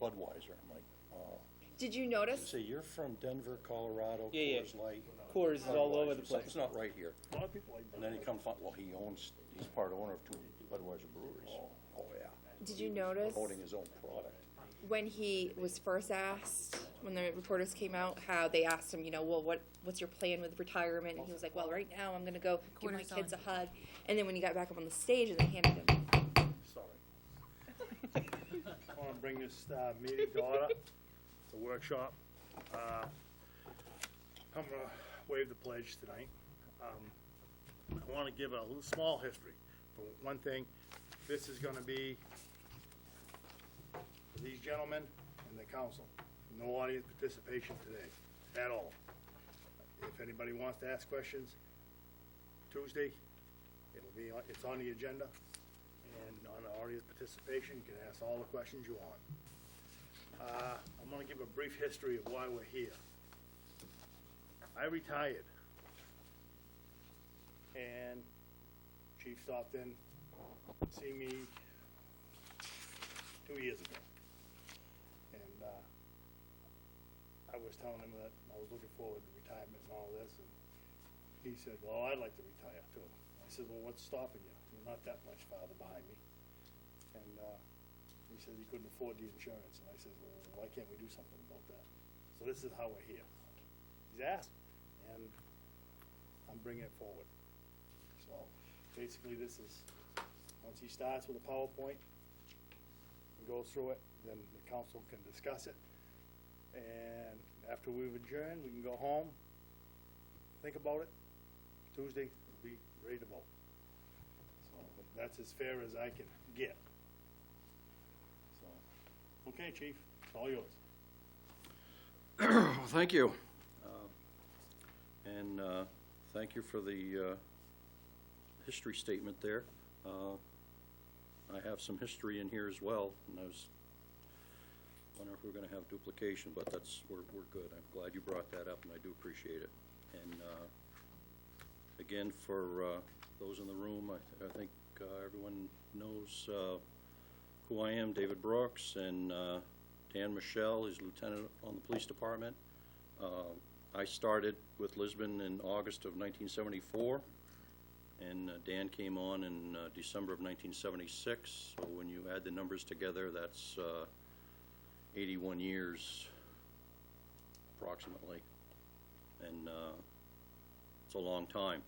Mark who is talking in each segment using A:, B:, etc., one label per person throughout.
A: Budweiser. I'm like,
B: Did you
A: I
B: notice?
A: say, you're from Denver, Colorado,
C: Yeah,
A: Coors Light.
C: Coors is all over the
A: Budweiser.
C: place.
A: Something's not right here.
D: A lot of people like
A: And then he comes, well, he's part owner of 2 Budweiser breweries. Oh, yeah.
B: Did you notice
A: Promoting his own product.
B: when he was first asked, when the reporters came out, how they asked him, you know, well, what's your plan with retirement? And he was like, well, right now I'm gonna go give my kids a hug. And then when he got back up on the stage and they handed him,
D: Sorry. I want to bring this meeting to order, the workshop. I'm going to waive the pledge tonight. I want to give a little small history. For one thing, this is going to be for these gentlemen and the council. No audience participation today, at all. If anybody wants to ask questions, Tuesday, it's on the agenda. And on the audience participation, you can ask all the questions you want. I'm gonna give a brief history of why we're here. I retired, and Chief stopped in, see me 2 years ago. And, I was telling him that I was looking forward to retirement and all this, and he said, well, I'd like to retire too. I said, well, what's stopping you? You're not that much farther behind me. And he said he couldn't afford the insurance. And I said, well, why can't we do something about that? So this is how we're here. He's asked, and I'm bringing it forward. So basically this is, once he starts with a PowerPoint and goes through it, then the council can discuss it. And after we've adjourned, we can go home, think about it. Tuesday, we'll be ready to vote. So that's as fair as I can get. So, okay, Chief, it's all yours.
A: Well, thank you. And thank you for the history statement there. I have some history in here as well, and I was wondering if we're going to have duplication, but we're good. I'm glad you brought that up, and I do appreciate it. And again, for those in the room, I think everyone knows who I am, David Brooks, and Dan Michelle is lieutenant on the police department. I started with Lisbon in August of 1974, and Dan came on in December of 1976. So when you add the numbers together, that's 81 years approximately, and it's a long time.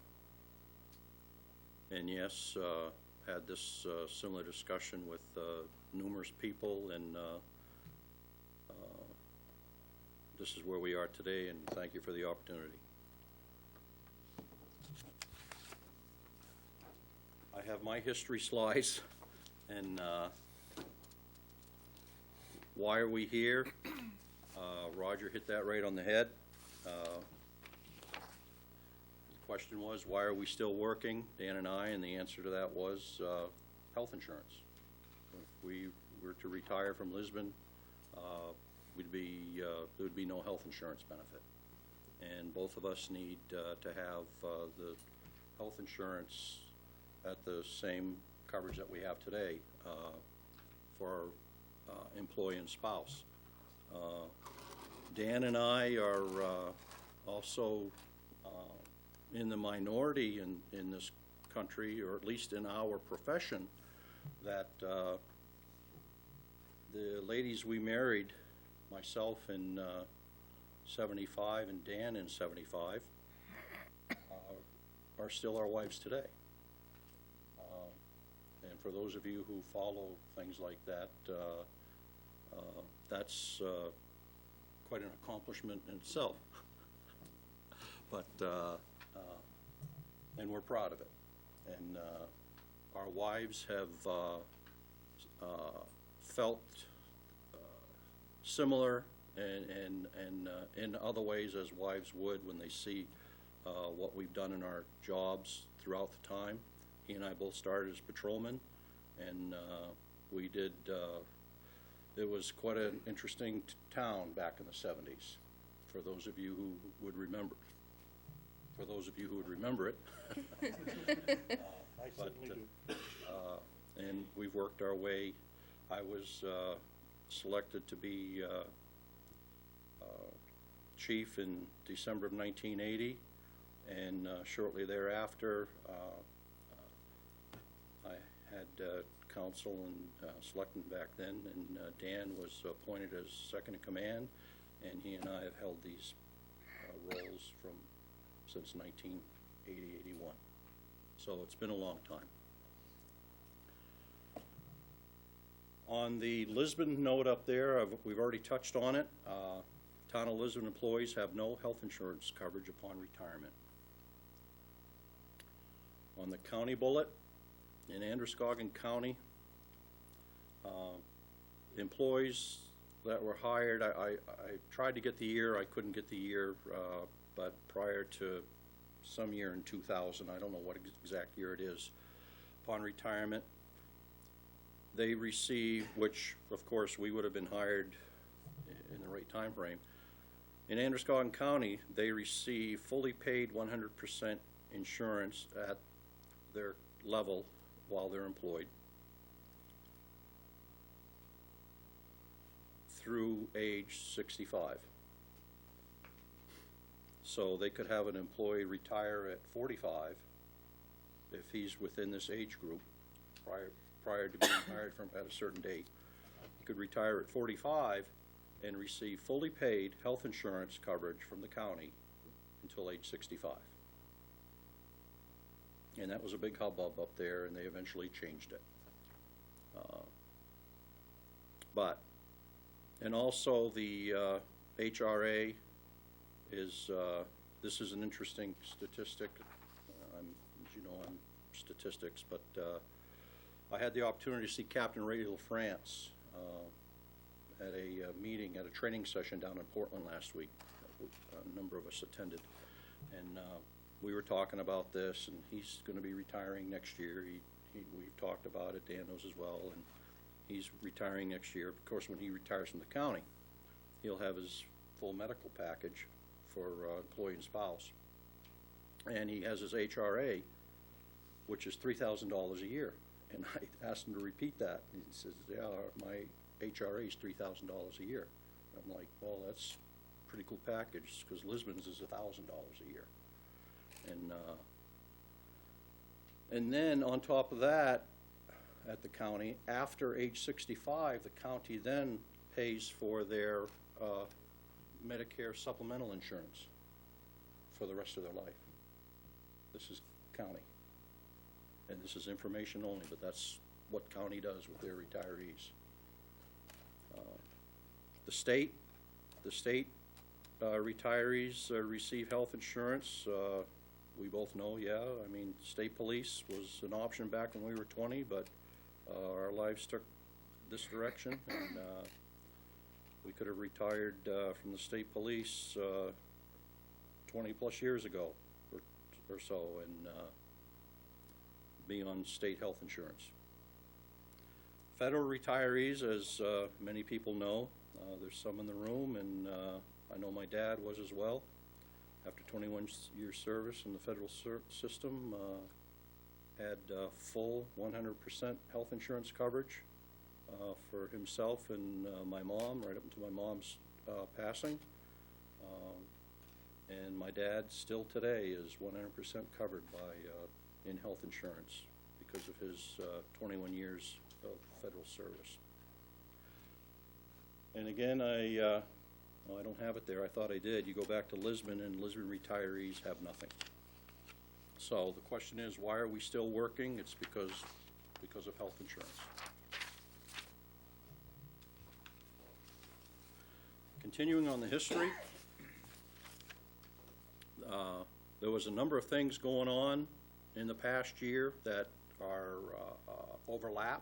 A: And yes, had this similar discussion with numerous people, and this is where we are today, and thank you for the opportunity. I have my history slides, and why are we here? Roger hit that right on the head. The question was, why are we still working, Dan and I, and the answer to that was health insurance. If we were to retire from Lisbon, there would be no health insurance benefit. And both of us need to have the health insurance at the same coverage that we have today for employee and spouse. Dan and I are also in the minority in this country, or at least in our profession, that the ladies we married, myself in 75 and Dan in 75, are still our wives today. And for those of you who follow things like that, that's quite an accomplishment in itself. But and we're proud of it. And our wives have felt similar and in other ways as wives would when they see what we've done in our jobs throughout the time. He and I both started as patrolmen, and we did, it was quite an interesting town back in the 70s, for those of you who would remember. For those of you who would remember it.
D: I certainly do.
A: And we've worked our way. I was selected to be chief in December of 1980, and shortly thereafter, I had council and selectmen back then, and Dan was appointed as second in command, and he and I have held these roles since 1980-81. So it's been a long time. On the Lisbon note up there, we've already touched on it. Town of Lisbon employees have no health insurance coverage upon retirement. On the county bullet, in Androscoggin County, employees that were hired, I tried to get the year, I couldn't get the year, but prior to some year in 2000, I don't know what exact year it is, upon retirement, they receive, which of course we would have been hired in the right time frame. In Androscoggin County, they receive fully paid 100% insurance at their level while they're employed through age 65. So they could have an employee retire at 45 if he's within this age group prior to being hired at a certain date. He could retire at 45 and receive fully paid health insurance coverage from the county until age 65. And that was a big hubbub up there, and they eventually changed it. And also the HRA is, this is an interesting statistic. As you know, I'm statistics, but I had the opportunity to see Captain Ray LaFrance at a meeting, at a training session down in Portland last week. A number of us attended, and we were talking about this, and he's going to be retiring next year. We've talked about it, Dan knows as well, and he's retiring next year. Of course, when he retires from the county, he'll have his full medical package for employee and spouse. And he has his HRA, which is $3,000 a year. And I asked him to repeat that. And he says, yeah, my HRA is $3,000 a year. And I'm like, well, that's a pretty cool package, because Lisbon's is $1,000 a year. And then on top of that, at the county, after age 65, the county then pays for their Medicare supplemental insurance for the rest of their life. This is county. And this is information only, but that's what county does with their retirees. The state retirees receive health insurance. We both know, yeah, I mean, state police was an option back when we were 20, but our lives took this direction, and we could have retired from the state police 20 plus years ago or so, and be on state health insurance. Federal retirees, as many people know, there's some in the room, and I know my dad was as well. After 21 years service in the federal system, had full 100% health insurance coverage for himself and my mom, right up until my mom's passing. And my dad still today is 100% covered in health insurance because of his 21 years of federal service. And again, I don't have it there. I thought I did. You go back to Lisbon, and Lisbon retirees have nothing. So the question is, why are we still working? It's because of health insurance. Continuing on the history, there was a number of things going on in the past year that are overlap.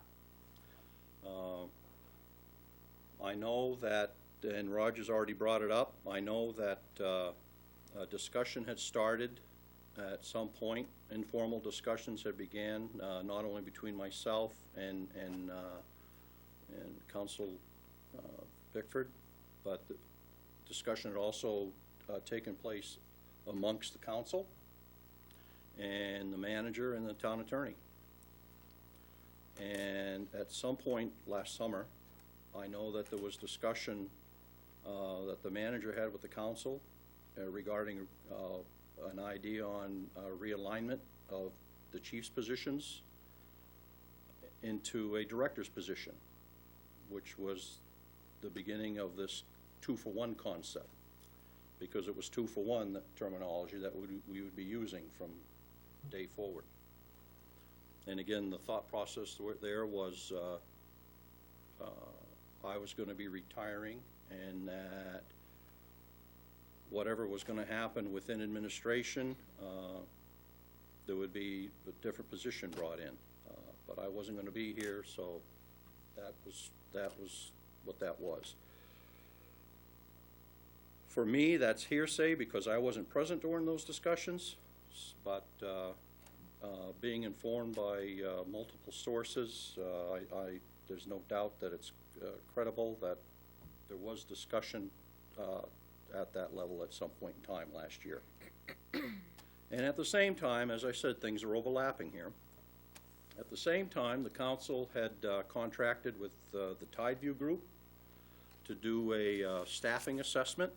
A: I know that, and Roger's already brought it up, I know that a discussion had started at some point. Informal discussions had began, not only between myself and Council Bickford, but the discussion had also taken place amongst the council and the manager and the town attorney. And at some point last summer, I know that there was discussion that the manager had with the council regarding an idea on realignment of the chief's positions into a director's position, which was the beginning of this 2-for-1 concept, because it was 2-for-1 terminology that we would be using from day forward. And again, the thought process there was I was going to be retiring, and that whatever was going to happen within administration, there would be a different position brought in. But I wasn't going to be here, so that was what that was. For me, that's hearsay because I wasn't present during those discussions, but being informed by multiple sources, there's no doubt that it's credible that there was discussion at that level at some point in time last year. And at the same time, as I said, things are overlapping here. At the same time, the council had contracted with the Tideview Group to do a staffing assessment.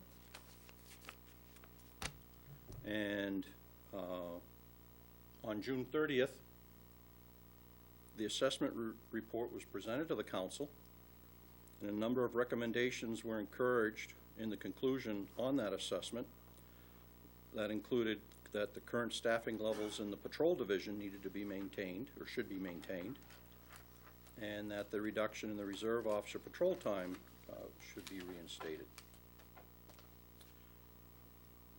A: And on June 30th, the assessment report was presented to the council, and a number of recommendations were encouraged in the conclusion on that assessment. That included that the current staffing levels in the patrol division needed to be maintained, or should be maintained, and that the reduction in the reserve officer patrol time should be reinstated.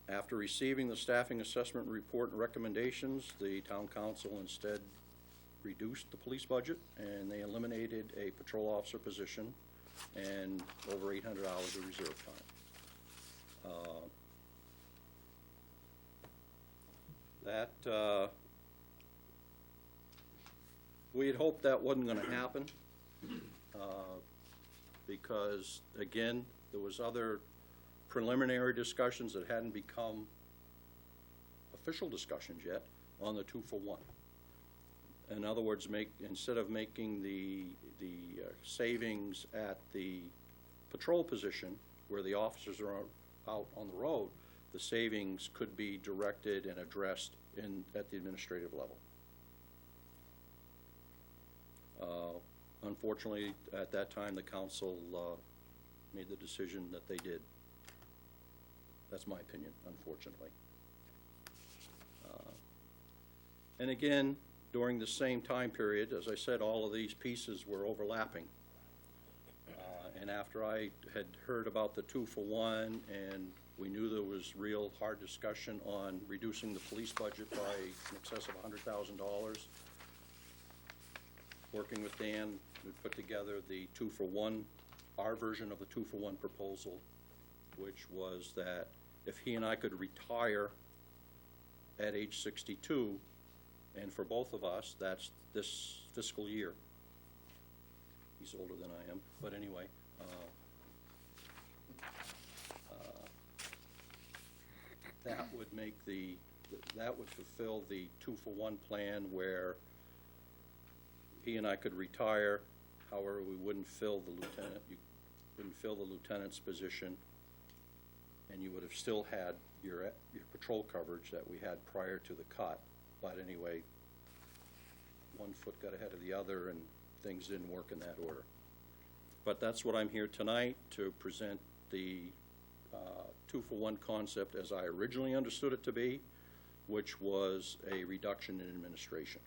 A: After receiving the staffing assessment report and recommendations, the town council instead reduced the police budget, and they eliminated a patrol officer position and over 800 hours of reserve time. We had hoped that wasn't going to happen because, again, there was other preliminary discussions that hadn't become official discussions yet on the 2-for-1. In other words, instead of making the savings at the patrol position where the officers are out on the road, the savings could be directed and addressed at the administrative level. Unfortunately, at that time, the council made the decision that they did. That's my opinion, unfortunately. And again, during the same time period, as I said, all of these pieces were overlapping. And after I had heard about the 2-for-1, and we knew there was real hard discussion on reducing the police budget by in excess of $100,000, working with Dan, we put together the 2-for-1, our version of the 2-for-1 proposal, which was that if he and I could retire at age 62, and for both of us, that's this fiscal year. He's older than I am, but anyway. That would make that would fulfill the 2-for-1 plan where he and I could retire. However, we wouldn't fill the lieutenant. You wouldn't fill the lieutenant's position, and you would have still had your patrol coverage that we had prior to the cut. But anyway, one foot got ahead of the other, and things didn't work in that order. But that's what I'm here tonight to present the 2-for-1 concept as I originally understood it to be, which was a reduction in administration.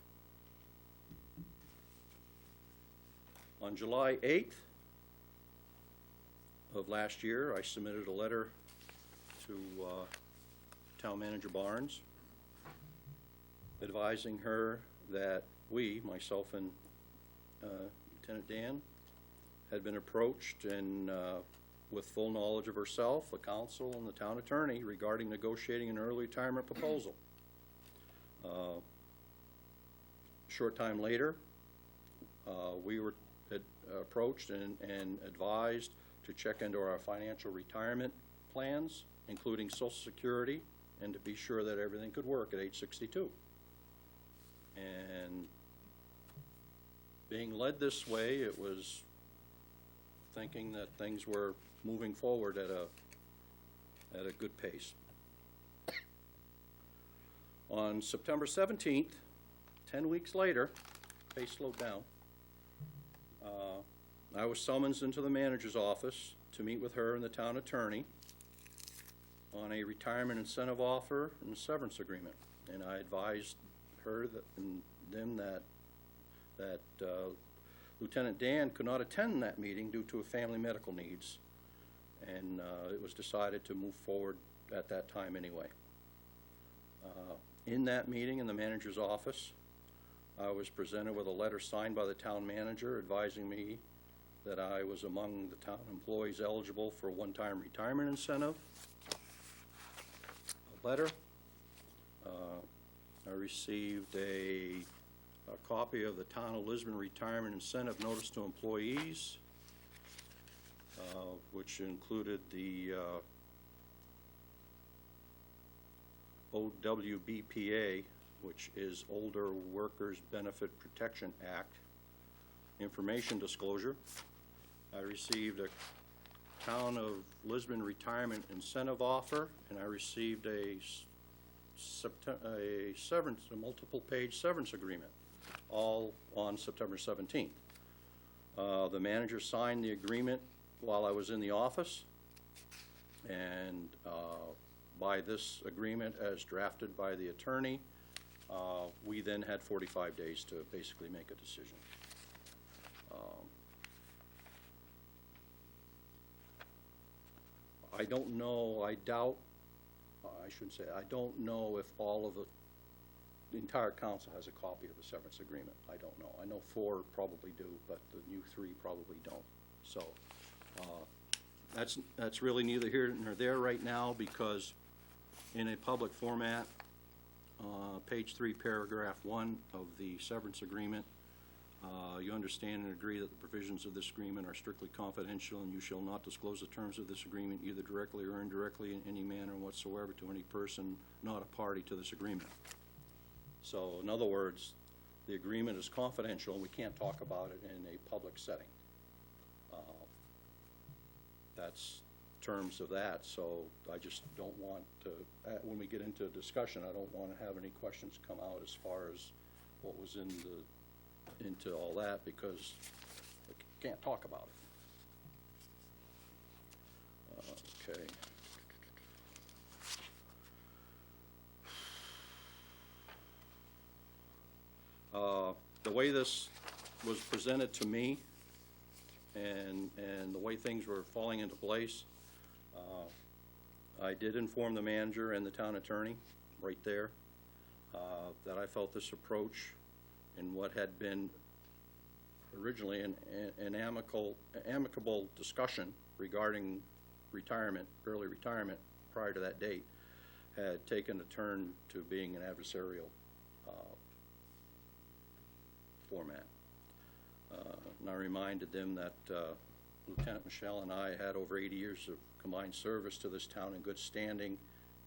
A: On July 8th of last year, I submitted a letter to Town Manager Barnes, advising her that we, myself and Lieutenant Dan, had been approached and with full knowledge of herself, the council, and the town attorney regarding negotiating an early retirement proposal. A short time later, we were approached and advised to check into our financial retirement plans, including Social Security, and to be sure that everything could work at age 62. And being led this way, it was thinking that things were moving forward at a good pace. On September 17th, 10 weeks later, pace slowed down, I was summoned into the manager's office to meet with her and the town attorney on a retirement incentive offer and severance agreement. And I advised her and them that Lieutenant Dan could not attend that meeting due to family medical needs, and it was decided to move forward at that time anyway. In that meeting in the manager's office, I was presented with a letter signed by the town manager advising me that I was among the town employees eligible for a one-time retirement incentive. A letter. I received a copy of the Town of Lisbon Retirement Incentive Notice to Employees, which included the OWBPA, which is Older Workers Benefit Protection Act, information disclosure. I received a Town of Lisbon Retirement Incentive offer, and I received a multiple-page severance agreement, all on September 17th. The manager signed the agreement while I was in the office, and by this agreement, as drafted by the attorney, we then had 45 days to basically make a decision. I don't know, I doubt, I shouldn't say, I don't know if all of the entire council has a copy of the severance agreement. I don't know. I know 4 probably do, but the new 3 probably don't. So that's really neither here nor there right now, because in a public format, page 3, paragraph 1 of the severance agreement, you understand and agree that the provisions of this agreement are strictly confidential, and you shall not disclose the terms of this agreement either directly or indirectly in any manner whatsoever to any person not a party to this agreement. So, in other words, the agreement is confidential, and we can't talk about it in a public setting. That's terms of that, so I just don't want to, when we get into a discussion, I don't want to have any questions come out as far as what was into all that, because I can't talk about it. Okay. The way this was presented to me and the way things were falling into place, I did inform the manager and the town attorney right there that I felt this approach in what had been originally an amicable discussion regarding retirement, early retirement prior to that date, had taken a turn to being an adversarial format. And I reminded them that Lieutenant Michelle and I had over 80 years of combined service to this town in good standing,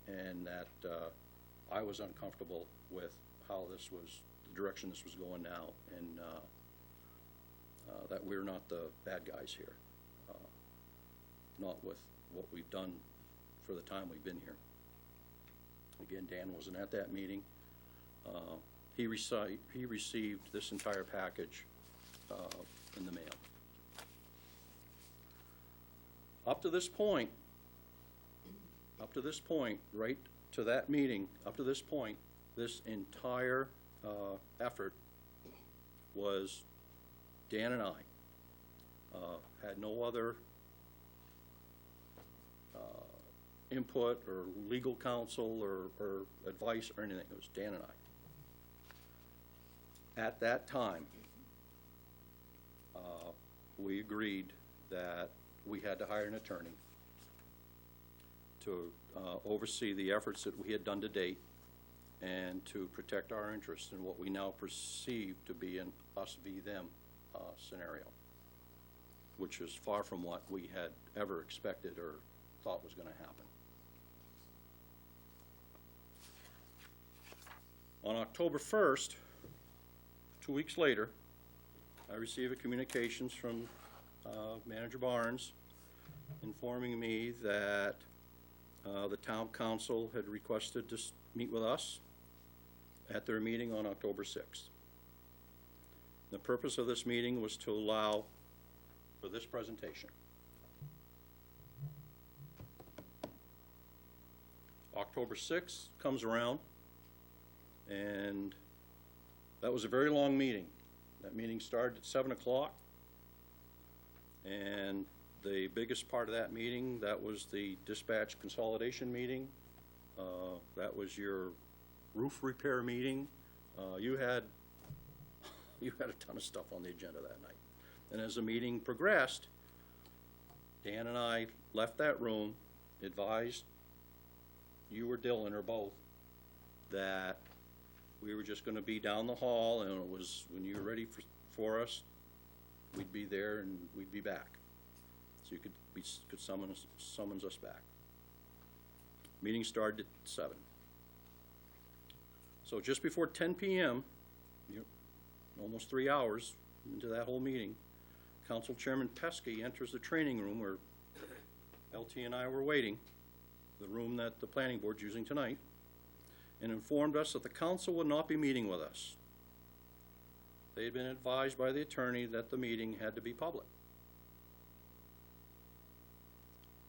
A: and that I was uncomfortable with how this was, the direction this was going now, and that we're not the bad guys here, not with what we've done for the time we've been here. Again, Dan wasn't at that meeting. He received this entire package in the mail. Up to this point, right to that meeting, up to this point, this entire effort was Dan and I. Had no other input or legal counsel or advice or anything. It was Dan and I. At that time, we agreed that we had to hire an attorney to oversee the efforts that we had done to date and to protect our interests in what we now perceive to be an us v. them scenario, which is far from what we had ever expected or thought was going to happen. On October 1st, 2 weeks later, I received a communications from Manager Barnes, informing me that the town council had requested to meet with us at their meeting on October 6th. The purpose of this meeting was to allow for this presentation. October 6th comes around, and that was a very long meeting. That meeting started at 7 o'clock, and the biggest part of that meeting, that was the dispatch consolidation meeting. That was your roof repair meeting. You had a ton of stuff on the agenda that night. And as the meeting progressed, Dan and I left that room, advised you or Dylan or both that we were just going to be down the hall, and it was when you were ready for us, we'd be there and we'd be back. So you could summons us back. Meeting started at 7. So just before 10 p.m., almost 3 hours into that whole meeting, Council Chairman Pesky enters the training room where LT and I were waiting, the room that the planning board's using tonight, and informed us that the council would not be meeting with us. They had been advised by the attorney that the meeting had to be public.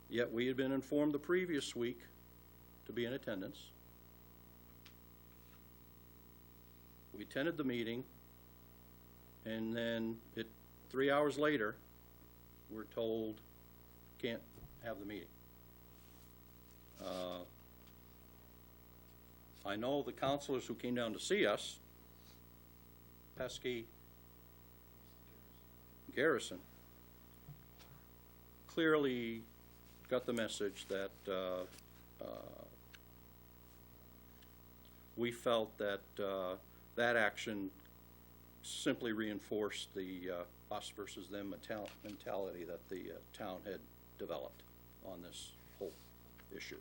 A: Yet we had been informed the previous week to be in attendance. We attended the meeting, and then 3 hours later, we're told can't have the meeting. I know the counselors who came down to see us, Pesky, Garrison, clearly got the message that we felt that that action simply reinforced the us versus them mentality that the town had developed on this whole issue.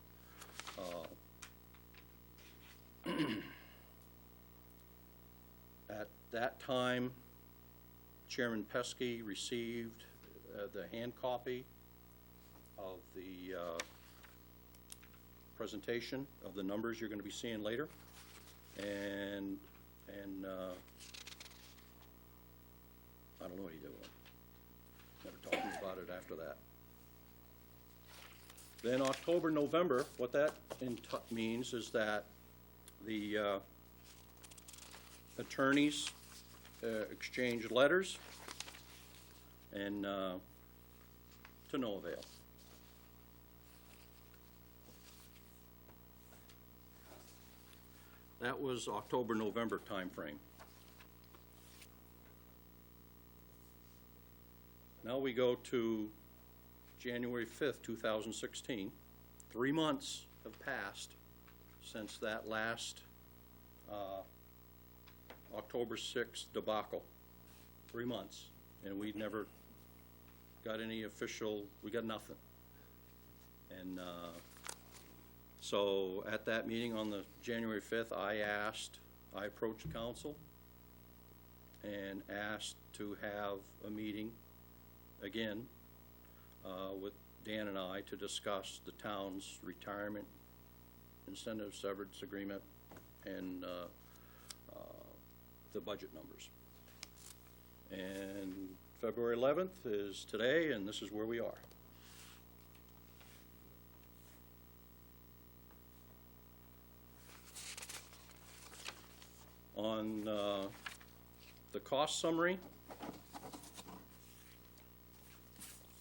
A: At that time, Chairman Pesky received the hand copy of the presentation of the numbers you're going to be seeing later, and I don't know what he did with it. Never talked to me about it after that. Then October, November, what that means is that the attorneys exchanged letters, and to no avail. That was October, November timeframe. Now we go to January 5th, 2016. 3 months have passed since that last October 6th debacle. 3 months, and we never got any official, we got nothing. And so at that meeting on the January 5th, I approached council and asked to have a meeting again with Dan and I to discuss the town's retirement incentive severance agreement and the budget numbers. And February 11th is today, and this is where we are. On the cost summary,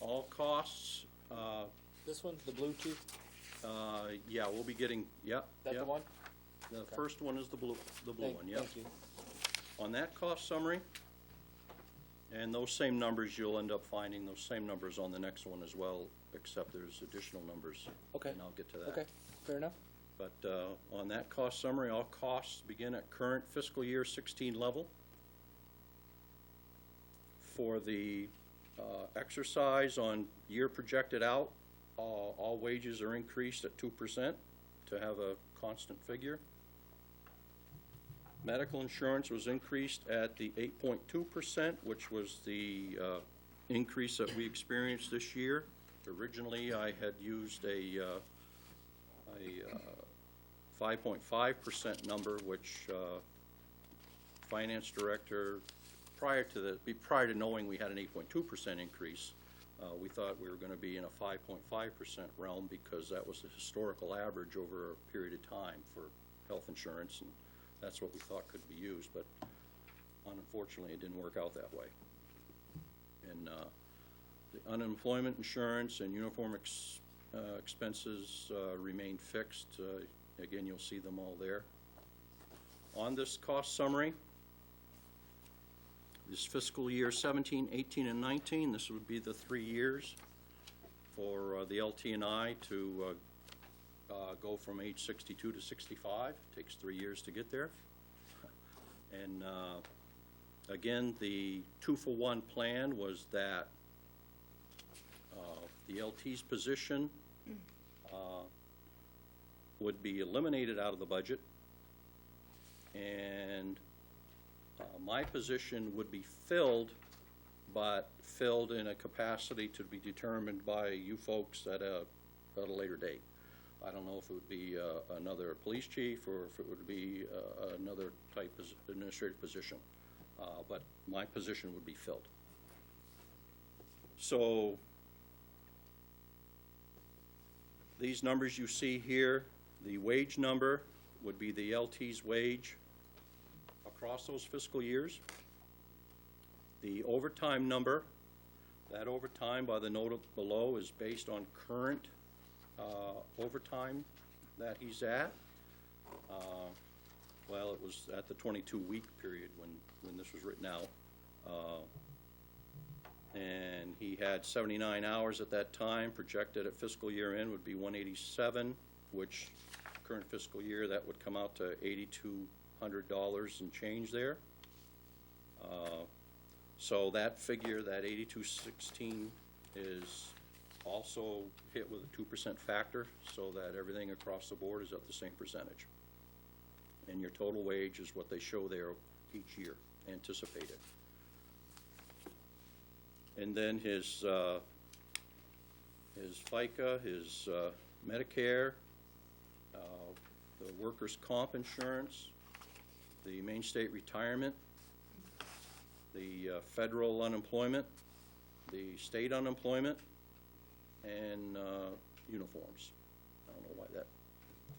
A: all costs,
C: This one, the blue chief,
A: yeah, we'll be getting, yeah.
C: that
A: yeah.
C: the one?
A: The
C: Okay.
A: first one is the blue one, yeah.
C: Thank you.
A: On that cost summary, and those same numbers, you'll end up finding those same numbers on the next one as well, except there's additional numbers.
C: Okay.
A: And I'll get to that.
C: Okay, fair enough.
A: But on that cost summary, all costs begin at current fiscal year 16 level. For the exercise on year projected out, all wages are increased at 2% to have a constant figure. Medical insurance was increased at the 8.2%, which was the increase that we experienced this year. Originally, I had used a 5.5% number, which finance director, prior to knowing we had an 8.2% increase, we thought we were going to be in a 5.5% realm because that was the historical average over a period of time for health insurance, and that's what we thought could be used, but unfortunately, it didn't work out that way. And the unemployment insurance and uniform expenses remain fixed. Again, you'll see them all there. On this cost summary, this fiscal year 17, 18, and 19, this would be the 3 years for the LT&I to go from age 62 to 65. Takes 3 years to get there. And again, the 2-for-1 plan was that the LT's position would be eliminated out of the budget, and my position would be filled, but filled in a capacity to be determined by you folks at a later date. I don't know if it would be another police chief or if it would be another type of administrative position, but my position would be filled. So these numbers you see here, the wage number would be the LT's wage across those fiscal years. The overtime number, that overtime by the note below is based on current overtime that he's at. Well, it was at the 22-week period when this was written out. And he had 79 hours at that time. Projected at fiscal year end would be 187, which current fiscal year, that would come out to $8,200 and change there. So that figure, that 8216, is also hit with a 2% factor, so that everything across the board is at the same percentage. And your total wage is what they show there each year, anticipated. And then his FICA, his Medicare, the workers' comp insurance, the Maine State retirement, the federal unemployment, the state unemployment, and uniforms. I don't know why that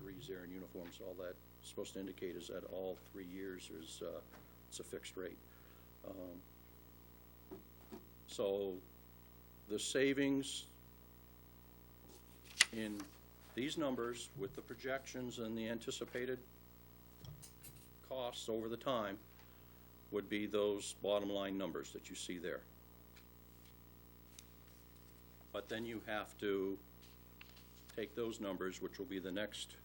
A: 3's there in uniforms. All that's supposed to indicate is that all 3 years is it's a fixed rate. So the savings in these numbers with the projections and the anticipated costs over the time would be those bottom line numbers that you see there. But then you have to take those numbers, which will be the next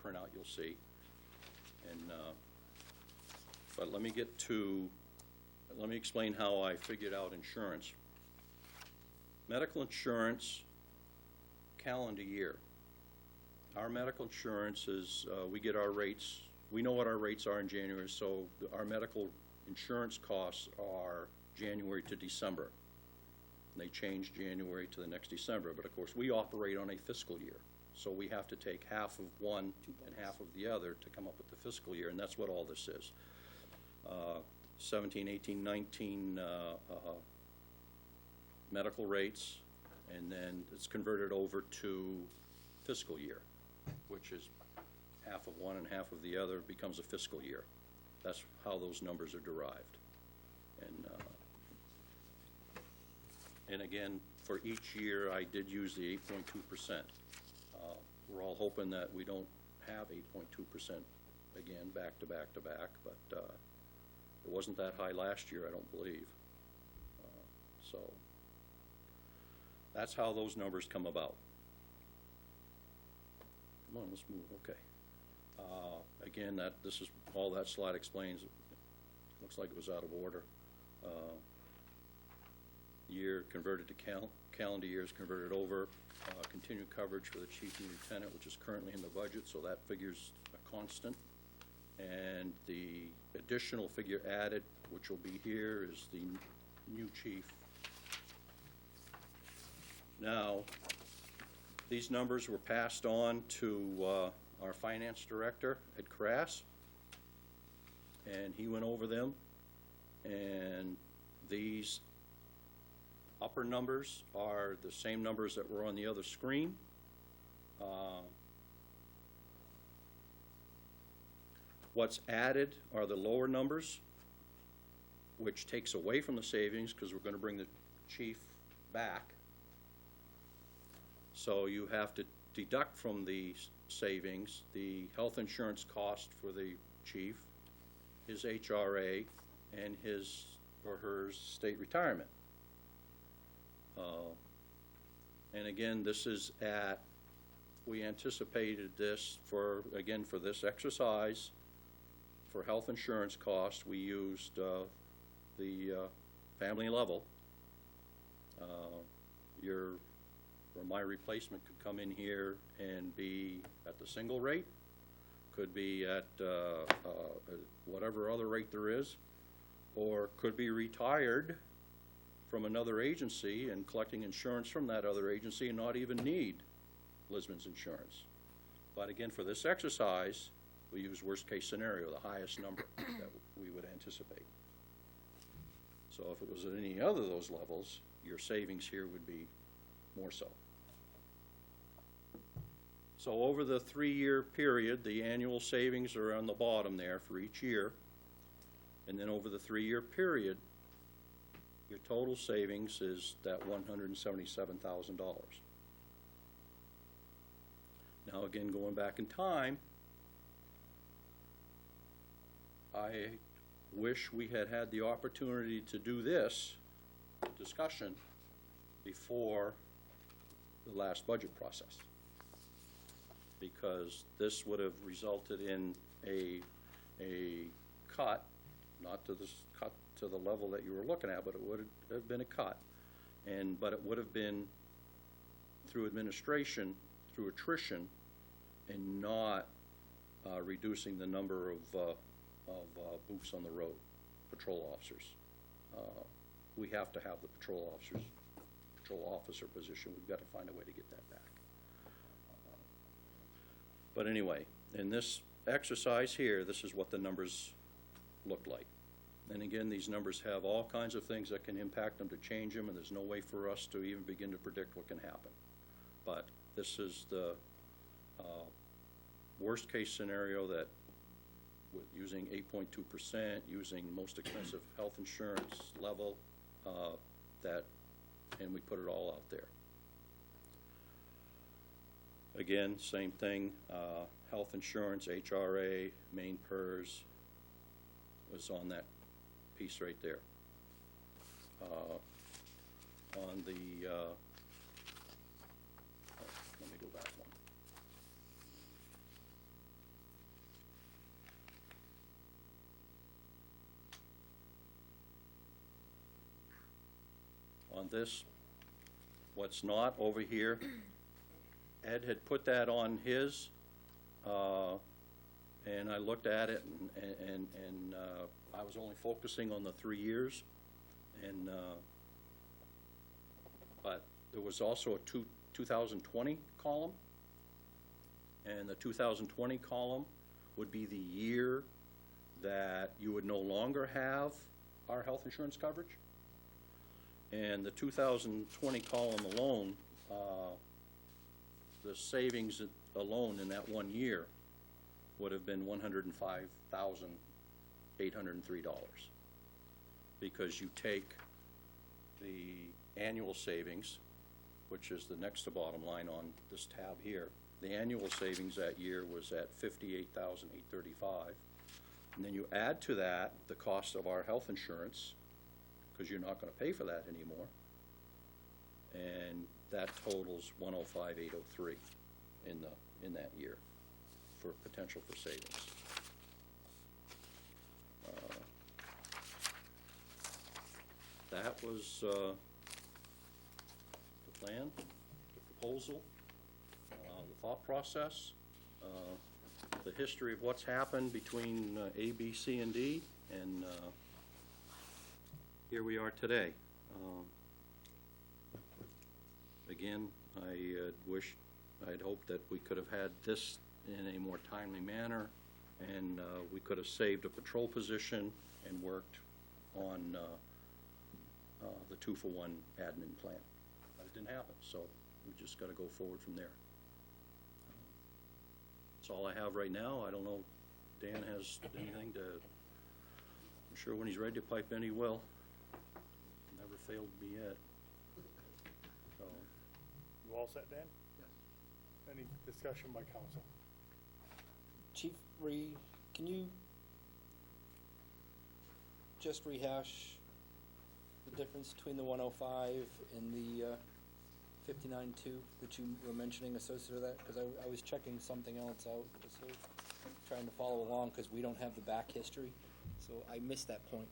A: printout you'll see, and but let me explain how I figured out insurance. Medical insurance, calendar year. Our medical insurance is, we get our rates, we know what our rates are in January, so our medical insurance costs are January to December. And they change January to the next December, but of course we operate on a fiscal year. So we have to take half of one and half of the other to come up with the fiscal year, and that's what all this is. 17, 18, 19 medical rates, and then it's converted over to fiscal year, which is half of one and half of the other becomes a fiscal year. That's how those numbers are derived. And again, for each year, I did use the 8.2%. We're all hoping that we don't have 8.2% again, back to back to back, but it wasn't that high last year, I don't believe. So that's how those numbers come about. Come on, let's move. Okay. Again, this is all that slide explains. Looks like it was out of order. Year converted to calendar years converted over. Continued coverage for the chief and lieutenant, which is currently in the budget, so that figure's a constant. And the additional figure added, which will be here, is the new chief Now, these numbers were passed on to our finance director at Crass, and he went over them, and these upper numbers are the same numbers that were on the other screen. What's added are the lower numbers, which takes away from the savings because we're going to bring the chief back. So you have to deduct from the savings the health insurance cost for the chief, his HRA, and his or her state retirement. And again, this is we anticipated this for this exercise. For health insurance costs, we used the family level. My replacement could come in here and be at the single rate, could be at whatever other rate there is, or could be retired from another agency and collecting insurance from that other agency and not even need Lisbon's insurance. But again, for this exercise, we use worst case scenario, the highest number that we would anticipate. So if it was at any other of those levels, your savings here would be more so. So over the 3-year period, the annual savings are on the bottom there for each year. And then over the 3-year period, your total savings is that $177,000. Now again, going back in time, I wish we had had the opportunity to do this discussion before the last budget process, because this would have resulted in a cut, not to this cut to the level that you were looking at, but it would have been a cut, but it would have been through administration, through attrition, and not reducing the number of boots on the road, patrol officers. We have to have the patrol officer position. We've got to find a way to get that back. But anyway, in this exercise here, this is what the numbers look like. And again, these numbers have all kinds of things that can impact them to change them, and there's no way for us to even begin to predict what can happen. But this is the worst case scenario that with using 8.2%, using most expensive health insurance level, and we put it all out there. Again, same thing, health insurance, HRA, main PERS was on that piece right there. On the, let me go back one. On this, what's not over here, Ed had put that on his, and I looked at it, and I was only focusing on the 3 years, and but there was also a 2020 column, and the 2020 column would be the year that you would no longer have our health insurance coverage. And the 2020 column alone, the savings alone in that 1 year would have been $105,803, because you take the annual savings, which is the next to bottom line on this tab here. The annual savings that year was at $58,835, and then you add to that the cost of our health insurance, because you're not going to pay for that anymore, and that totals $105,803 in that year for potential for savings. That was the plan, the proposal, the thought process, the history of what's happened between A, B, C, and D, and here we are today. Again, I'd hoped that we could have had this in a more timely manner, and we could have saved a patrol position and worked on the 2-for-1 admin plan. But it didn't happen, so we just got to go forward from there. That's all I have right now. I don't know if Dan has anything to, I'm sure when he's ready to pipe in, he will. Never failed me yet. So,
D: You all set, Dan? Yes. Any discussion by council?
C: Chief, can you just rehash the difference between the 105 and the 59.2 that you were mentioning associated with that? Because I was checking something else out, just so trying to follow along, because we don't have the back history, so I missed that point.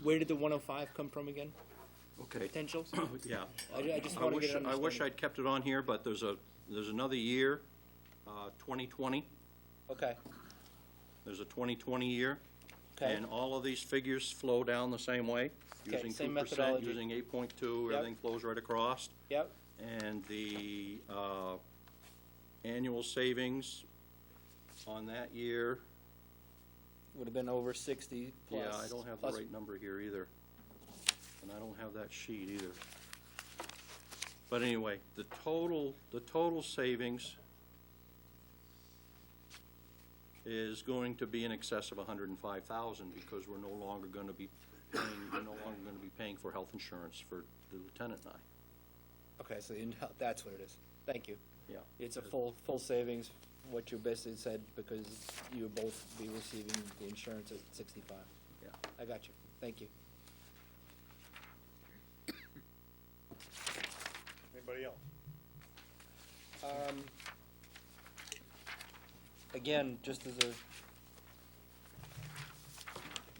C: Where did the 105 come from again?
A: okay.
C: Potentials?
A: Yeah.
C: I just want to get an
A: I wish
C: understanding.
A: I'd kept it on here, but there's another year, 2020.
C: Okay,
A: There's a 2020 year.
C: okay,
A: And all of these figures flow down the same way,
C: Okay,
A: using
C: same
A: 2%,
C: methodology.
A: using 8.2,
C: Yep.
A: everything flows right across.
C: yep,
A: And the annual savings on that year,
C: would have been over 60 plus.
A: yeah, I don't have the
C: plus-
A: right number here either. And I don't have that sheet either. But anyway, the total savings is going to be in excess of 105,000 because we're no longer going to be paying for health insurance for the lieutenant and I.
C: Okay, so that's what it is. Thank you.
A: Yeah.
C: It's a full savings, what you basically said, because you would both be receiving the insurance at 65.
A: Yeah.
C: I got you. Thank you.
D: Anybody else?
C: Again, just as a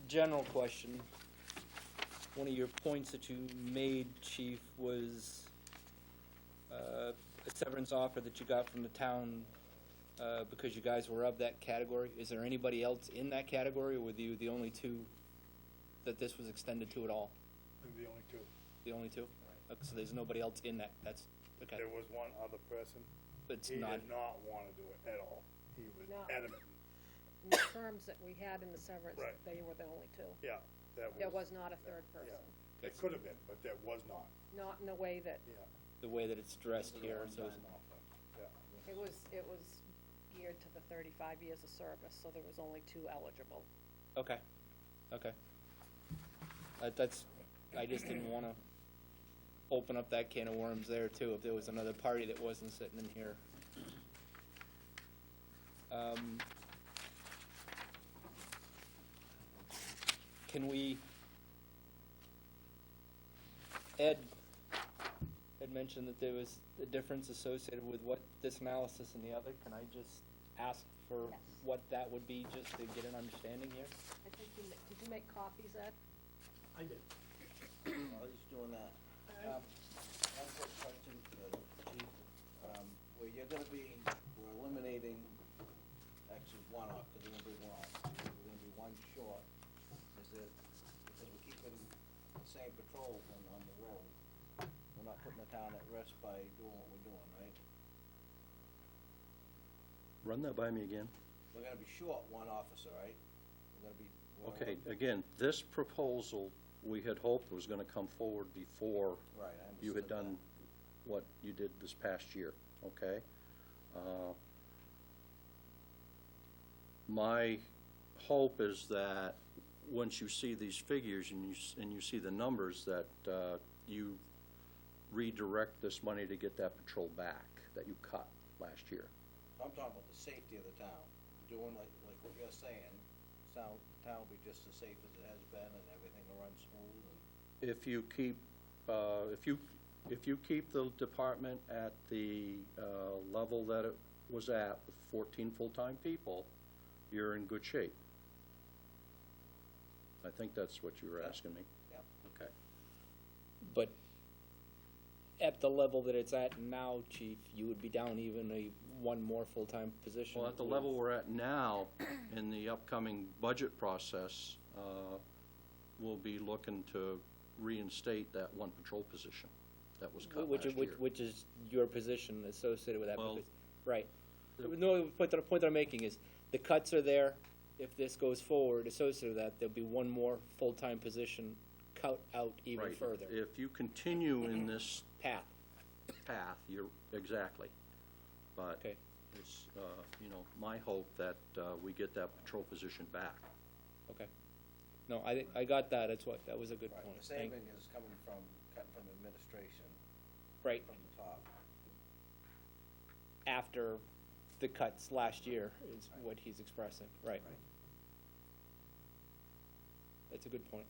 C: general question, one of your points that you made, Chief, was a severance offer that you got from the town because you guys were of that category. Is there anybody else in that category, or were you the only two that this was extended to at all?
D: We're the only two.
C: The only two? Okay, so there's nobody else in that, that's, okay.
D: There was one other person.
C: But it's
D: He
C: not,
D: did not want to do it at all. He was
E: No.
D: adamant.
E: In the terms that we had in the severance,
D: Right.
E: they were the only two.
D: Yeah,
E: There was not a third
D: yeah.
E: person,
D: It could have been, but there was not.
E: not in the way that,
D: Yeah.
C: the way that it's dressed here, so it's,
D: Yeah.
E: it was geared to the 35 years of service, so there was only two eligible.
C: okay, okay. That's, I just didn't wanna open up that can of worms there too, if there was another party that wasn't sitting in here. Can we, Ed had mentioned that there was a difference associated with what this analysis and the other. Can I just ask for
E: Yes.
C: what that would be, just to get an understanding here?
E: I think did you make copies, Ed?
F: I did. While he's doing that, one quick question for the chief. Where you're gonna be, we're eliminating, actually one off, because we're gonna be one, we're gonna be one short. Is it, because we're keeping the same patrol on the road, we're not putting the town at risk by doing what we're doing, right?
A: Run that by me again.
F: We're gonna be short one officer, right? We're gonna be.
A: Okay, again, this proposal, we had hoped was gonna come forward before
F: Right, I understood
A: you had
F: that.
A: done what you did this past year, okay? My hope is that once you see these figures and you see the numbers, that you redirect this money to get that patrol back that you cut last year.
F: I'm talking about the safety of the town, doing like what you're saying, town will be just as safe as it has been and everything will run smooth and.
A: If you keep, if you keep the department at the level that it was at, with 14 full-time people, you're in good shape. I think that's what you were asking me.
F: Yeah.
A: Okay.
C: But at the level that it's at now, Chief, you would be down even one more full-time position.
A: Well, at the level we're at now, in the upcoming budget process, we'll be looking to reinstate that one patrol position that was cut last year.
C: Which is your position associated with that?
A: Well,
C: because- Right.
A: the-
C: No, the point that I'm making is, the cuts are there. If this goes forward, associated with that, there'll be one more full-time position cut out even
A: Right.
C: further.
A: If you continue in this
C: Path,
A: path, you're, exactly. But
C: okay.
A: it's, you know, my hope that we get that patrol position back.
C: Okay. No, I got that, that was a good
F: Right,
C: point.
F: the saving is coming from, cutting from administration,
C: Right,
F: from the top.
C: after the cuts last year is what he's expressing, right.
F: Right.
C: That's a good point.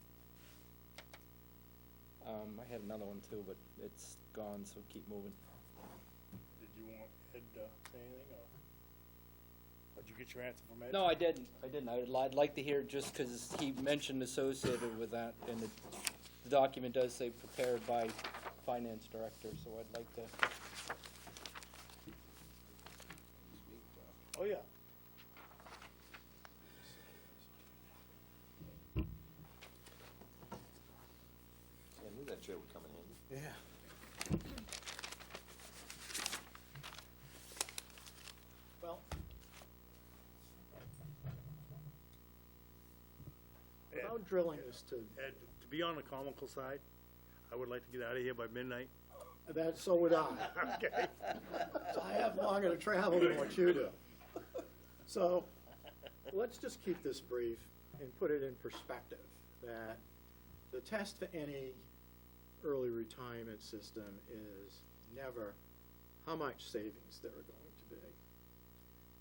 C: I had another one too, but it's gone, so keep moving.
D: Did you want Ed to say anything, or did you get your answer from Ed?
C: No, I didn't. I'd like to hear, just because he mentioned associated with that, and the document does say prepared by finance director, so I'd like to.
D: Oh, yeah.
A: I knew that chair would come in handy.
D: Yeah.
G: Well, without drilling this to,
D: Ed, to be on the comical side, I would like to get out of here by midnight.
G: that, so would I.
D: Okay.
G: So I have longer to travel than what you do. So, let's just keep this brief and put it in perspective, that the test for any early retirement system is never how much savings there are going to be.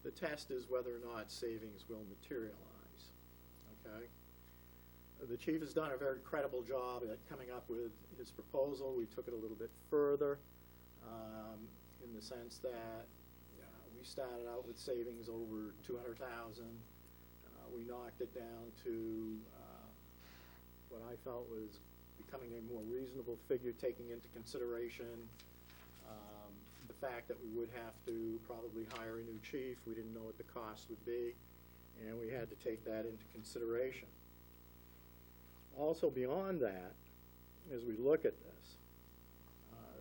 G: The test is whether or not savings will materialize, okay? The chief has done a very credible job at coming up with his proposal. We took it a little bit further, in the sense that we started out with savings over 200,000. We knocked it down to what I felt was becoming a more reasonable figure, taking into consideration the fact that we would have to probably hire a new chief. We didn't know what the cost would be, and we had to take that into consideration. Also beyond that, as we look at this,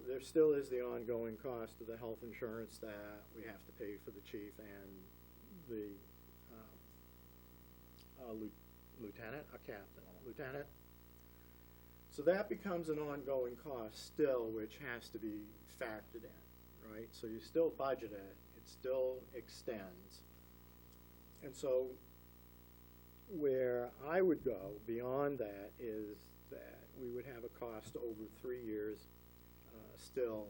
G: there still is the ongoing cost of the health insurance that we have to pay for the chief and the lieutenant, or captain, lieutenant. So that becomes an ongoing cost still, which has to be factored in, right? So you still budget it, it still extends. And so where I would go beyond that is that we would have a cost over 3 years, still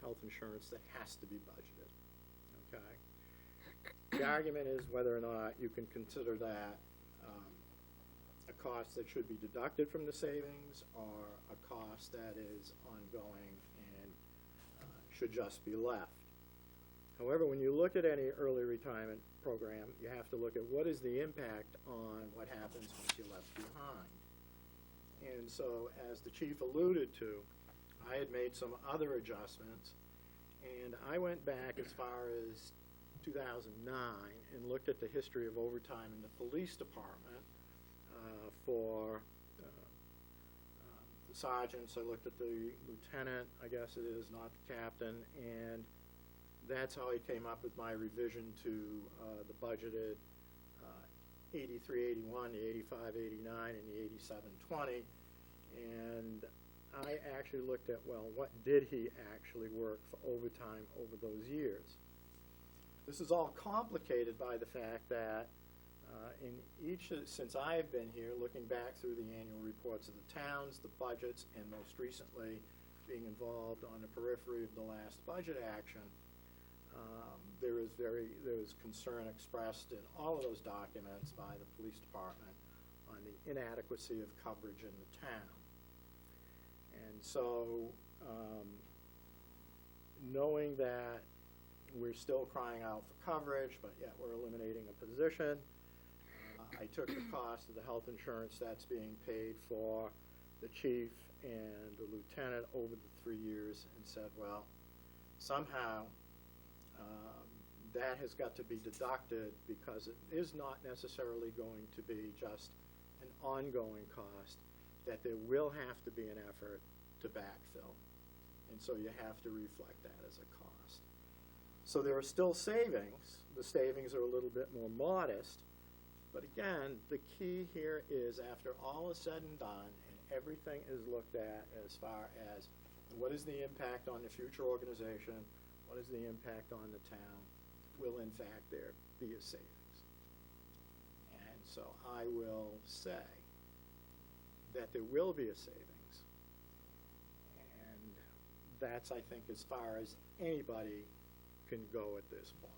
G: health insurance that has to be budgeted, okay? The argument is whether or not you can consider that a cost that should be deducted from the savings or a cost that is ongoing and should just be left. However, when you look at any early retirement program, you have to look at what is the impact on what happens once you're left behind. And so, as the chief alluded to, I had made some other adjustments, and I went back as far as 2009 and looked at the history of overtime in the police department for the sergeants. I looked at the lieutenant, I guess it is, not the captain, and that's how I came up with my revision to the budgeted 8381, the 8589, and the 8720. And I actually looked at, well, what did he actually work for overtime over those years? This is all complicated by the fact that since I've been here, looking back through the annual reports of the towns, the budgets, and most recently being involved on the periphery of the last budget action, there is concern expressed in all of those documents by the police department on the inadequacy of coverage in the town. And so, knowing that we're still crying out for coverage, but yet we're eliminating a position, I took the cost of the health insurance that's being paid for the chief and the lieutenant over the 3 years and said, well, somehow that has got to be deducted, because it is not necessarily going to be just an ongoing cost, that there will have to be an effort to backfill. and so you have to reflect that as a cost. So there are still savings. The savings are a little bit more modest, but again, the key here is after all is said and done, and everything is looked at as far as what is the impact on the future organization, what is the impact on the town, will in fact there be a savings? And so I will say that there will be a savings, and that's, I think, as far as anybody can go at this point.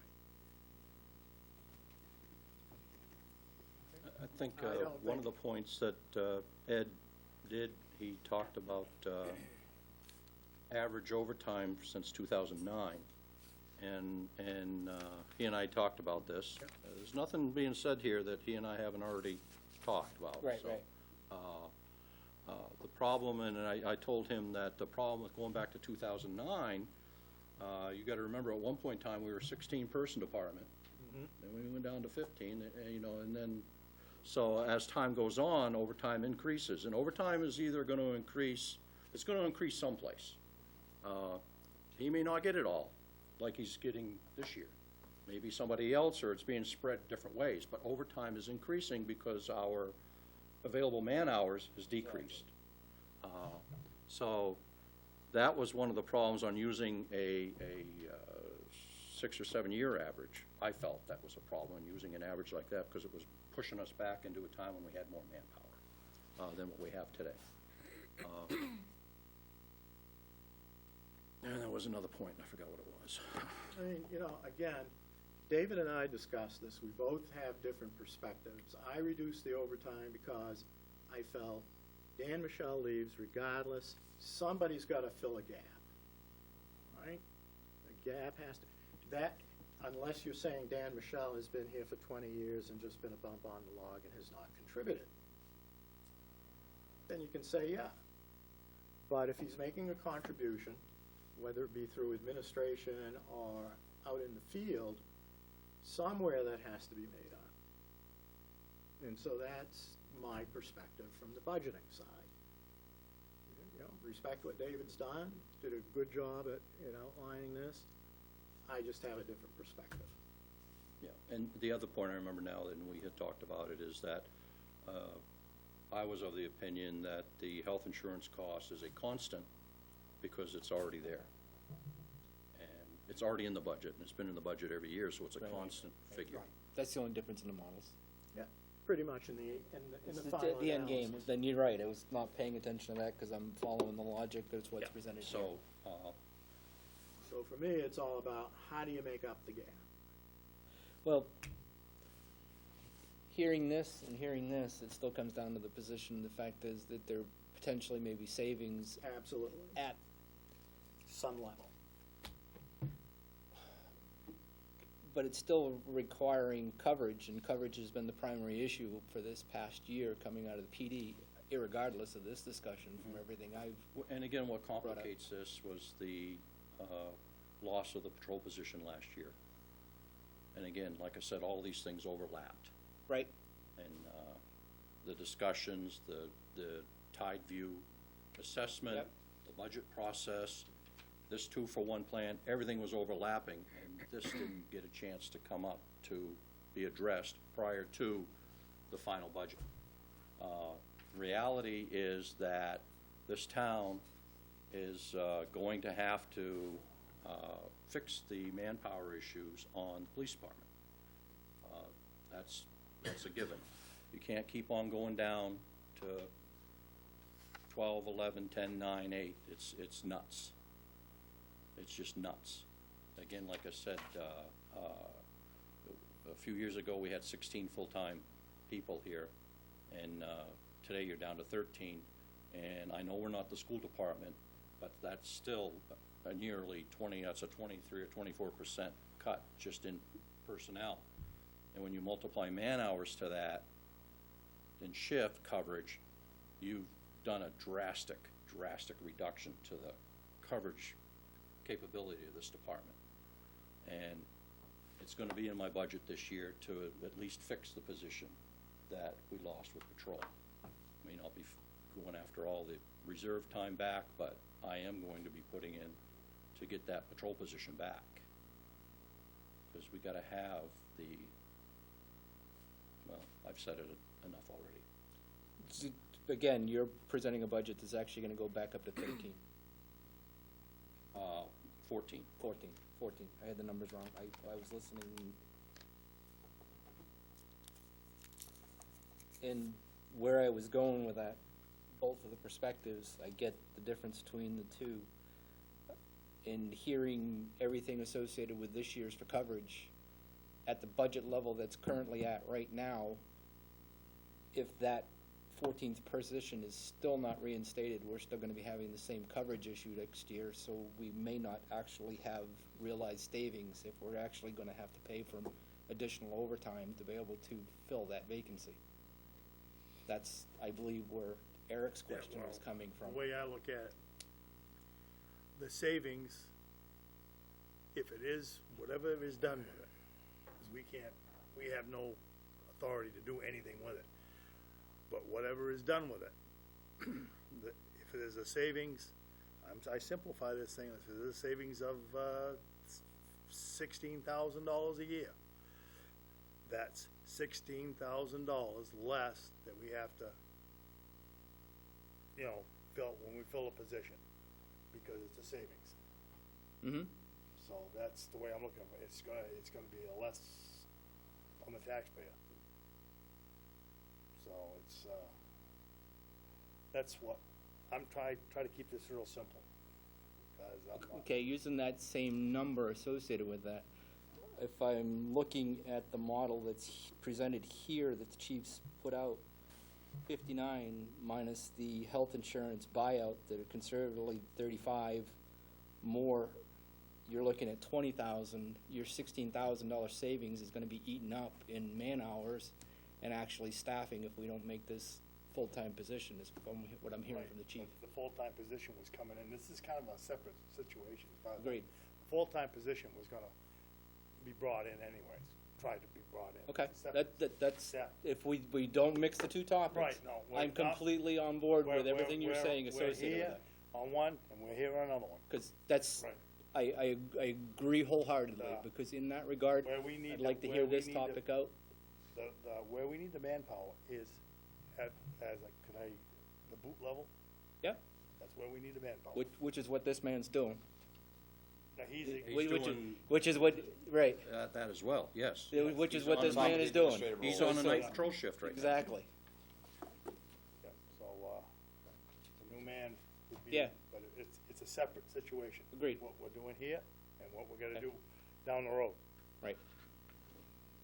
A: I think
G: I don't
A: one of
G: think-
A: the points that Ed did, he talked about average overtime since 2009. And he and I talked about this.
G: Yep.
A: There's nothing being said here that he and I haven't already talked about.
C: Right,
A: So,
C: right.
A: The problem, and I told him that the problem with going back to 2009, you got to remember at one point in time, we were a 16-person department. Then we went down to 15, you know, and then, so as time goes on, overtime increases. And overtime is either going to increase, it's going to increase someplace. He may not get it all, like he's getting this year. Maybe somebody else, or it's being spread different ways. But overtime is increasing because our available man-hours has decreased. So that was one of the problems on using a 6 or 7 year average. I felt that was a problem in using an average like that because it was pushing us back into a time when we had more manpower than what we have today. And there was another point, I forgot what it was.
G: I mean, you know, again, David and I discussed this. We both have different perspectives. I reduced the overtime because I felt Dan Michelle leaves regardless. Somebody's got to fill a gap, right? The gap has to, that, unless you're saying Dan Michelle has been here for 20 years and just been a bump on the log and has not contributed, then you can say, yeah. But if he's making a contribution, whether it be through administration or out in the field, somewhere that has to be made up. And so that's my perspective from the budgeting side. You know, respect what David's done, did a good job at outlining this. I just have a different perspective.
A: Yeah, and the other point I remember now, and we had talked about it, is that I was of the opinion that the health insurance cost is a constant because it's already there. And it's already in the budget, and it's been in the budget every year, so it's a
C: Right.
A: constant figure.
C: That's the only difference in the models.
G: Yeah, pretty much in the
C: It's
G: final
C: the end game.
G: analysis.
C: Then you're right. I was not paying attention to that because I'm following the logic that's what's
A: Yeah,
C: presented here.
A: so,
G: So for me, it's all about how do you make up the gap?
C: Well, hearing this and hearing this, it still comes down to the position. The fact is that there potentially may be savings
G: Absolutely.
C: at,
G: Some level.
C: but it's still requiring coverage, and coverage has been the primary issue for this past year coming out of the PD, irregardless of this discussion from everything I've,
A: and again, what
C: Brought up.
A: complicates this was the loss of the patrol position last year. And again, like I said, all these things overlapped.
C: right?
A: And the discussions, the tide view assessment,
C: Yep.
A: the budget process, this 2-for-1 plan, everything was overlapping, and this didn't get a chance to come up to be addressed prior to the final budget. Reality is that this town is going to have to fix the manpower issues on the police department. That's a given. You can't keep on going down to 12, 11, 10, 9, 8. It's nuts. It's just nuts. Again, like I said, a few years ago, we had 16 full-time people here, and today you're down to 13. And I know we're not the school department, but that's still a nearly 20, that's a 23 or 24% cut just in personnel. And when you multiply man-hours to that, and shift coverage, you've done a drastic reduction to the coverage capability of this department. And it's gonna be in my budget this year to at least fix the position that we lost with patrol. May not be going after all the reserve time back, but I am going to be putting in to get that patrol position back. Because we gotta have the, well, I've said it enough already.
C: Again, you're presenting a budget that's actually gonna go back up to 13.
A: 14.
C: 14. I had the numbers wrong. I was listening. And where I was going with that, both of the perspectives, I get the difference between the two. In hearing everything associated with this year's for coverage, at the budget level that's currently at right now, if that 14th position is still not reinstated, we're still gonna be having the same coverage issue next year, so we may not actually have realized savings if we're actually gonna have to pay for additional overtime to be able to fill that vacancy. That's, I believe, where Eric's question was coming from.
D: The way I look at it, the savings, if it is, whatever is done with it, 'cause we have no authority to do anything with it. But whatever is done with it, if it is a savings, I simplify this thing, if it is a savings of $16,000 a year, that's $16,000 less that we have to, fill, when we fill a position, because it's a savings.
C: Mm-hmm.
D: So that's the way I'm looking at it. It's gonna be a less on the taxpayer. So it's, that's what, I'm try to keep this real simple. 'Cause I'm not-
C: Okay, using that same number associated with that, if I'm looking at the model that's presented here that the chiefs put out, 59 minus the health insurance buyout that are conservatively 35 more, you're looking at 20,000. Your $16,000 savings is gonna be eaten up in man hours and actually staffing if we don't make this full-time position, is what I'm hearing
D: Right,
C: from the chief.
D: but the full-time position was coming in, this is kind of a separate situation. As far as
C: Agreed.
D: The full-time position was gonna be brought in anyways, tried to be brought in.
C: Okay,
D: It's a separate-
C: that's,
D: Yeah.
C: if we don't mix the two topics.
D: Right, no, we're
C: I'm
D: not-
C: completely on board with
D: We're-
C: everything you're
D: we're-
C: saying associated with
D: We're
C: it.
D: here on one, and we're here on another one.
C: Because that's,
D: Right.
C: I agree wholeheartedly, because in that regard,
D: Where we need
C: I'd
D: to-
C: like to
D: where
C: hear
D: we
C: this
D: need to-
C: topic out.
D: Where we need the manpower is the boot level,
C: Yeah,
D: that's where we need the manpower.
C: which is what this man's doing.
D: Now,
A: He's doing
C: Which is what, right,
A: that as well, yes.
C: which is
A: He's
C: what
A: on
C: this
A: a-
C: man is doing.
A: He's
C: So-
A: on a
C: so-
A: night patrol shift right now.
C: Exactly.
D: Yeah, so, the new man would be.
C: Yeah.
D: But it's a separate situation.
C: Agreed.
D: What we're doing here and what we're gonna
C: Okay.
D: do down the road.
C: Right.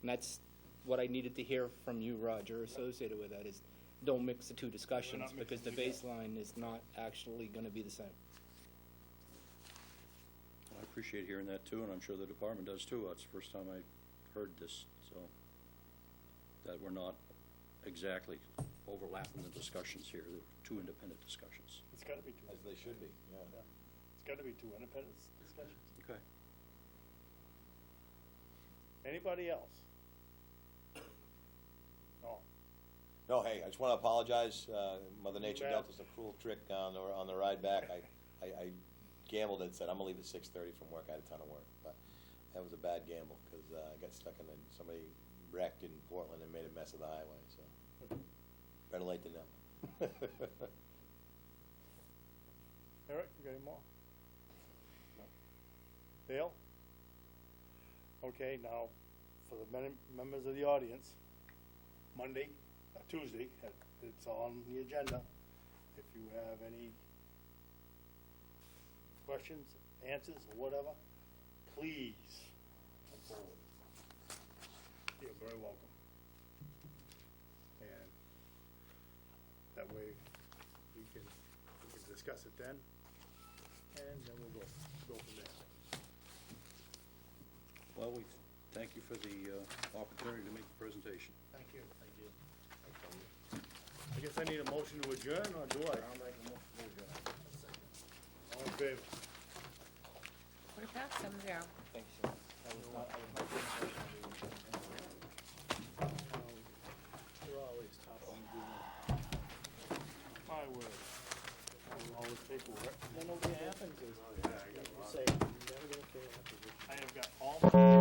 C: And that's what I needed to hear from you, Roger, associated with that, is don't mix the two discussions,
D: mixing
C: because the
D: the two.
C: baseline is not actually gonna be the same.
A: I appreciate hearing that too, and I'm sure the department does too. That's the first time I heard this, so, that we're not exactly overlapping the discussions here. They're two independent discussions.
D: It's gotta be two.
F: As they should be, yeah.
D: It's gotta be two independent discussions.
A: Okay.
D: Anybody else? No.
F: No, hey, I just wanna apologize, Mother Nature
D: bad.
F: dealt us a cruel trick on the ride back. I gambled and said, I'm gonna leave at 6:30 from work, I had a ton of work, but that was a bad gamble, cause I got stuck in somebody wrecked in Portland and made a mess of the highway, so. Better late than never.
D: Eric, you got any more? No. Dale? Okay, now, for the members of the audience, Tuesday, it's on the agenda. If you have any questions, answers, or whatever, please come forward. You're very welcome. And that way, we can discuss it then, and then we'll go from there.
A: Well, we thank you for the opportunity to make the presentation.
D: Thank you. Thank you. I guess I need a motion to adjourn, or do I? I'll make a motion to adjourn. All in favor?
E: We're past 7-0.
C: Thank you, sir. That was not
D: They're always tough when you do that. Come on, my word. All this paperwork.
G: Then what happens is, you say, you're never gonna fill that position.
D: I have got all my